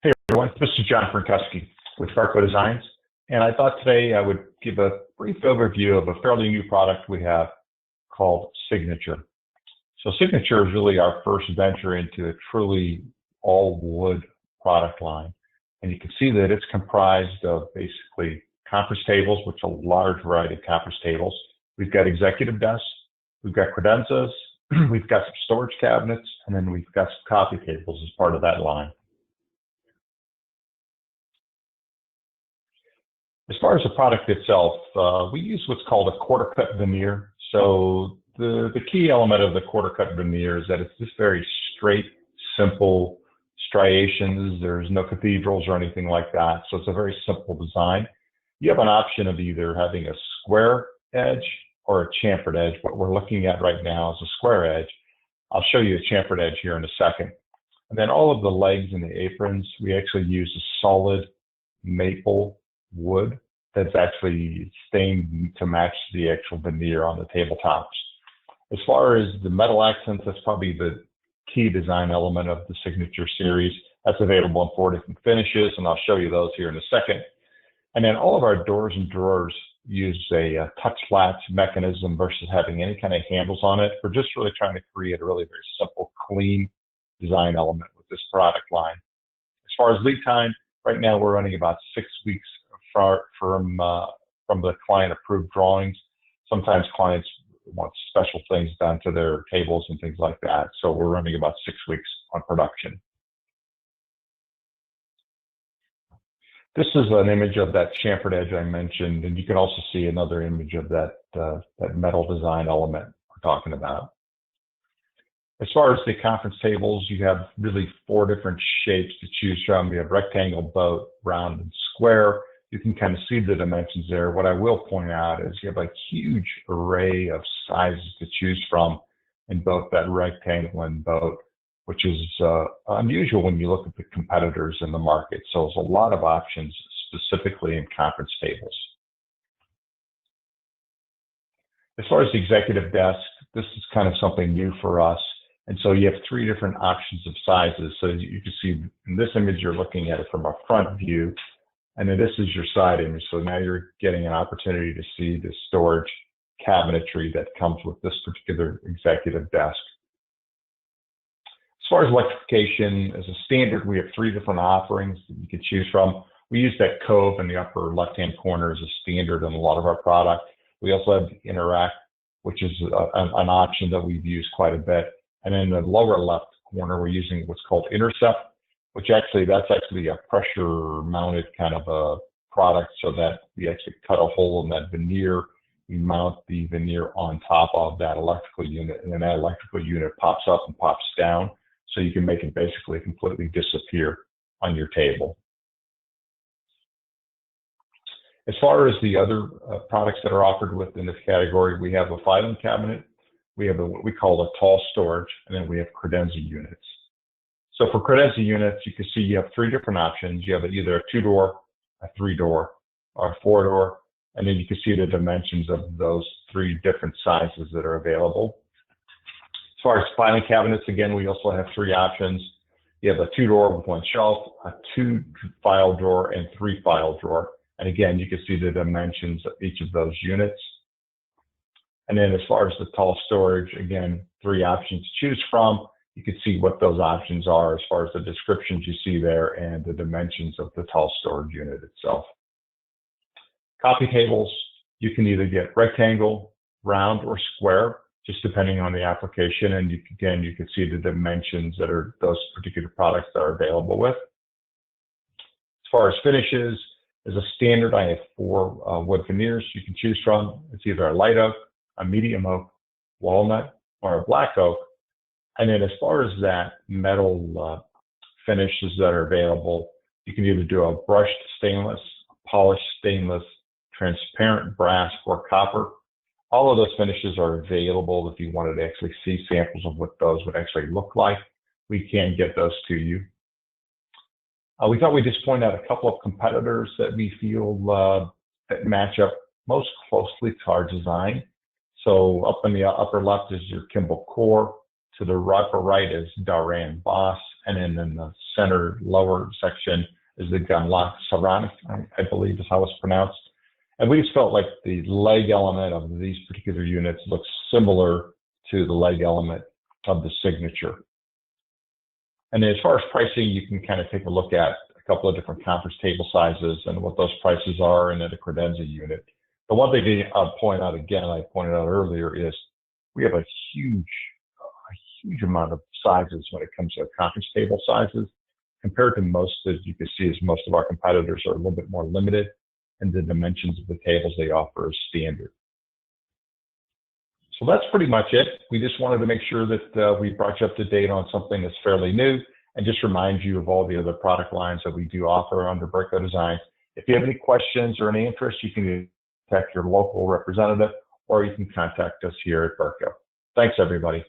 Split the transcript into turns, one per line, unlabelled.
Hey everyone, this is John Frankowski with Farco Designs, and I thought today I would give a brief overview of a fairly new product we have called Signature. So Signature is really our first venture into a truly all-wood product line, and you can see that it's comprised of basically conference tables, which are a large variety of conference tables. We've got executive desks, we've got credenzas, we've got some storage cabinets, and then we've got some coffee tables as part of that line. As far as the product itself, we use what's called a quarter cut veneer. So the key element of the quarter cut veneer is that it's just very straight, simple striations. There's no cathedrals or anything like that. So it's a very simple design. You have an option of either having a square edge or a chamfered edge. What we're looking at right now is a square edge. I'll show you a chamfered edge here in a second. And then all of the legs and the aprons, we actually use a solid maple wood that's actually stained to match the actual veneer on the tabletops. As far as the metal accents, that's probably the key design element of the Signature series. That's available in 4 different finishes, and I'll show you those here in a second. And then all of our doors and drawers use a touch latch mechanism versus having any kind of handles on it. We're just really trying to create a really very simple, clean design element with this product line. As far as lead time, right now we're running about 6 weeks from the client approved drawings. Sometimes clients want special things done to their tables and things like that. So we're running about 6 weeks on production. This is an image of that chamfered edge I mentioned, and you can also see another image of that metal design element we're talking about. As far as the conference tables, you have really 4 different shapes to choose from. You have rectangle, boat, round, and square. You can kind of see the dimensions there. What I will point out is you have a huge array of sizes to choose from in both that rectangle and boat, which is unusual when you look at the competitors in the market. So there's a lot of options specifically in conference tables. As far as the executive desk, this is kind of something new for us. And so you have 3 different options of sizes. So you can see in this image, you're looking at it from a front view. And then this is your side image. So now you're getting an opportunity to see the storage cabinetry that comes with this particular executive desk. As far as electrification, as a standard, we have 3 different offerings that you can choose from. We use that cove in the upper left-hand corner as a standard in a lot of our product. We also have the Interact, which is an option that we've used quite a bit. And in the lower left corner, we're using what's called Intercept, which that's actually a pressure mounted kind of a product, so that we actually cut a hole in that veneer. We mount the veneer on top of that electrical unit, and then that electrical unit pops up and pops down, so you can make it basically completely disappear on your table. As far as the other products that are offered within this category, we have a filing cabinet, we have what we call a tall storage, and then we have credenza units. So for credenza units, you can see you have 3 different options. You have either a 2-door, a 3-door, or a 4-door, and then you can see the dimensions of those 3 different sizes that are available. As far as filing cabinets, again, we also have 3 options. You have a 2-door with 1 shelf, a 2-file drawer, and 3-file drawer. And again, you can see the dimensions of each of those units. And then as far as the tall storage, again, 3 options to choose from. You can see what those options are as far as the descriptions you see there and the dimensions of the tall storage unit itself. Coffee tables, you can either get rectangle, round, or square, just depending on the application. And you can see the dimensions that are those particular products that are available with. As far as finishes, as a standard, I have 4 wood veneers you can choose from. It's either a light oak, a medium oak, walnut, or a black oak. And then as far as that metal finishes that are available, you can either do a brushed stainless, polished stainless, transparent brass, or copper. All of those finishes are available if you wanted to actually see samples of what those would actually look like. We can get those to you. We thought we'd just point out a couple of competitors that we feel that match up most closely to our design. So up in the upper left is your Kimball Core. To the upper right is Daran Boss, and then in the center lower section is the gunlock ceramic, I believe is how it's pronounced. And we just felt like the leg element of these particular units looks similar to the leg element of the signature. And then as far as pricing, you can kind of take a look at a couple of different conference table sizes and what those prices are, and then a credenza unit. The one thing I'll point out again, I pointed out earlier, is we have a huge amount of sizes when it comes to conference table sizes, compared to most, as you can see, as most of our competitors are a little bit more limited in the dimensions of the tables they offer as standard. So that's pretty much it. We just wanted to make sure that we brought you up to date on something that's fairly new, and just remind you of all the other product lines that we do offer under Berco Design. If you have any questions or any interest, you can contact your local representative, or you can contact us here at Berco. Thanks, everybody.